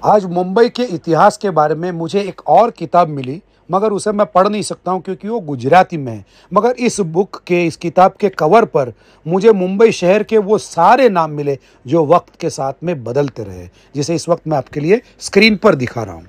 आज मुंबई के इतिहास के बारे में मुझे एक और किताब मिली, मगर उसे मैं पढ़ नहीं सकता हूँ क्योंकि वो गुजराती में है। मगर इस किताब के कवर पर मुझे मुंबई शहर के वो सारे नाम मिले जो वक्त के साथ में बदलते रहे, जिसे इस वक्त मैं आपके लिए स्क्रीन पर दिखा रहा हूँ।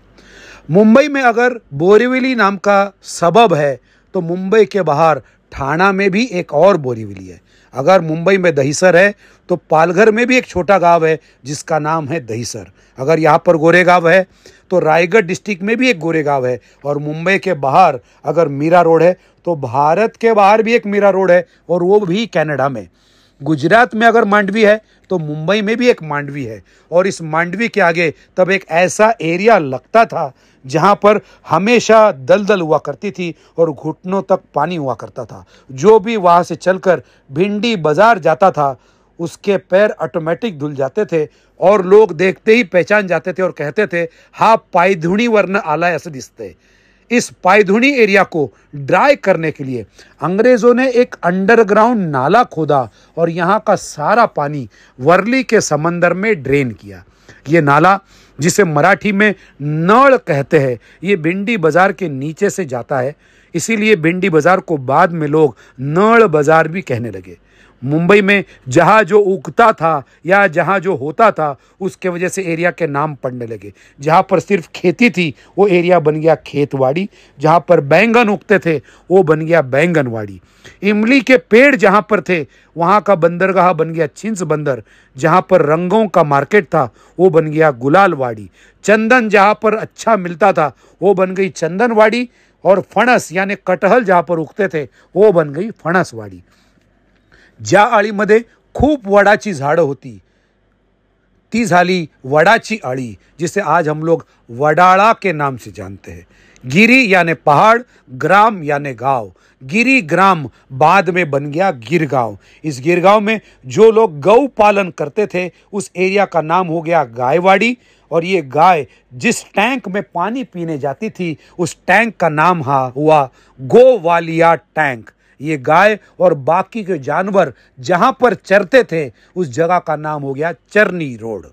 मुंबई में अगर बोरीवली नाम का सबब है तो मुंबई के बाहर ठाणा में भी एक और बोरीवली है। अगर मुंबई में दहीसर है तो पालघर में भी एक छोटा गांव है जिसका नाम है दहीसर। अगर यहाँ पर गोरेगांव है तो रायगढ़ डिस्ट्रिक्ट में भी एक गोरेगांव है। और मुंबई के बाहर अगर मीरा रोड है तो भारत के बाहर भी एक मीरा रोड है, और वो भी कनाडा में। गुजरात में अगर मांडवी है तो मुंबई में भी एक मांडवी है। और इस मांडवी के आगे तब एक ऐसा एरिया लगता था जहां पर हमेशा दलदल हुआ करती थी और घुटनों तक पानी हुआ करता था। जो भी वहां से चलकर भिंडी बाजार जाता था उसके पैर ऑटोमेटिक धुल जाते थे और लोग देखते ही पहचान जाते थे और कहते थे, हा पायधुणी वर्ण आला ऐसे दिसते। इस पायधुणी एरिया को ड्राई करने के लिए अंग्रेजों ने एक अंडरग्राउंड नाला खोदा और यहाँ का सारा पानी वर्ली के समंदर में ड्रेन किया। ये नाला, जिसे मराठी में नळ कहते हैं, ये भिंडी बाजार के नीचे से जाता है। इसीलिए भिंडी बाजार को बाद में लोग नळ बाजार भी कहने लगे। मुंबई में जहाँ जो उगता था या जहाँ जो होता था उसके वजह से एरिया के नाम पड़ने लगे। जहाँ पर सिर्फ खेती थी वो एरिया बन गया खेतवाड़ी, जहाँ पर बैंगन उगते थे वो बन गया बैंगनवाड़ी। इमली के पेड़ जहाँ पर थे वहाँ का बंदरगाह बन गया छिंस बंदर। जहाँ पर रंगों का मार्केट था वो बन गया गुलालवाड़ी। चंदन जहाँ पर अच्छा मिलता था वो बन गई चंदनवाड़ी। और फणस यानी कटहल जहाँ पर उगते थे वो बन गई फणसवाड़ी। ज्या आळीमध्ये खूप वडाची झाडं होती ती झाली वडाची आळी, जिसे आज हम लोग वडाला के नाम से जानते हैं। गिरी यानी पहाड़, ग्राम यानी गांव। गिरी ग्राम बाद में बन गया गिरगांव। इस गिरगांव में जो लोग गौ पालन करते थे उस एरिया का नाम हो गया गायवाड़ी। और ये गाय जिस टैंक में पानी पीने जाती थी उस टैंक का नाम हुआ गोवालिया टैंक। ये गाय और बाकी के जानवर जहां पर चरते थे उस जगह का नाम हो गया चरनी रोड।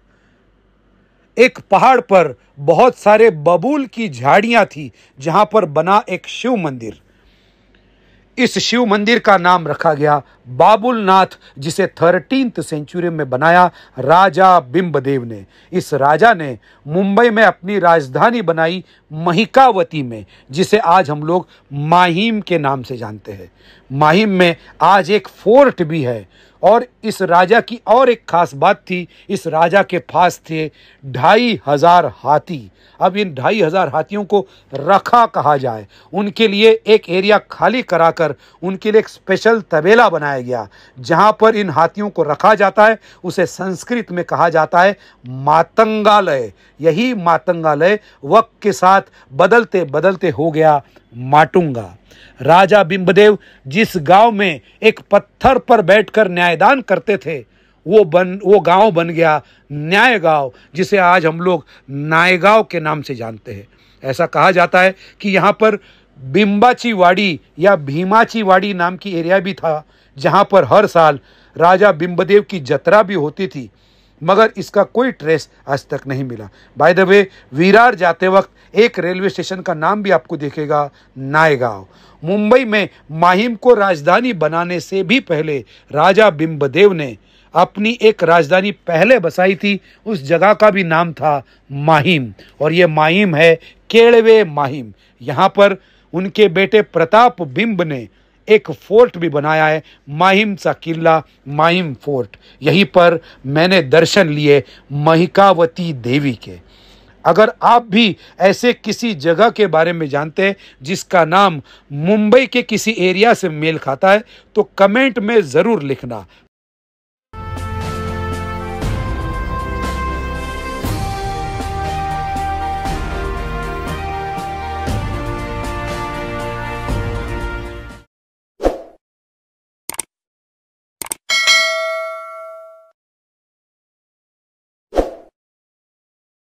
एक पहाड़ पर बहुत सारे बबूल की झाड़ियां थी जहां पर बना एक शिव मंदिर। इस शिव मंदिर का नाम रखा गया बाबुलनाथ, जिसे 13th सेंचुरी में बनाया राजा बिंबदेव ने। इस राजा ने मुंबई में अपनी राजधानी बनाई महिकावती में, जिसे आज हम लोग माहिम के नाम से जानते हैं। माहिम में आज एक फोर्ट भी है। और इस राजा की और एक खास बात थी, इस राजा के पास थे 2500 हाथी। अब इन 2500 हाथियों को रखा कहा जाए, उनके लिए एक एरिया खाली कराकर उनके लिए एक स्पेशल तबेला बनाया गया जहां पर इन हाथियों को रखा जाता है। उसे संस्कृत में कहा जाता है मातंगालय। यही मातंगालय वक्त के साथ बदलते बदलते हो गया माटुंगा। राजा बिंबदेव जिस गांव में एक पत्थर पर बैठकर न्यायदान करते थे वो गांव बन गया न्याय गांव, जिसे आज हम लोग नायगांव के नाम से जानते हैं। ऐसा कहा जाता है कि यहाँ पर बिंबाची वाड़ी या भीमाची वाड़ी नाम की एरिया भी था जहाँ पर हर साल राजा बिंबदेव की जत्रा भी होती थी, मगर इसका कोई ट्रेस आज तक नहीं मिला। बाय द वे, विरार जाते वक्त एक रेलवे स्टेशन का नाम भी आपको दिखेगा नायगांव। मुंबई में माहिम को राजधानी बनाने से भी पहले राजा बिंबदेव ने अपनी एक राजधानी पहले बसाई थी। उस जगह का भी नाम था माहिम, और ये माहिम है केळवे माहिम। यहाँ पर उनके बेटे प्रताप बिंब ने एक फोर्ट भी बनाया है, माहिम सा किला, माहिम फोर्ट। यहीं पर मैंने दर्शन लिए महिकावती देवी के। अगर आप भी ऐसे किसी जगह के बारे में जानते हैं जिसका नाम मुंबई के किसी एरिया से मेल खाता है तो कमेंट में ज़रूर लिखना।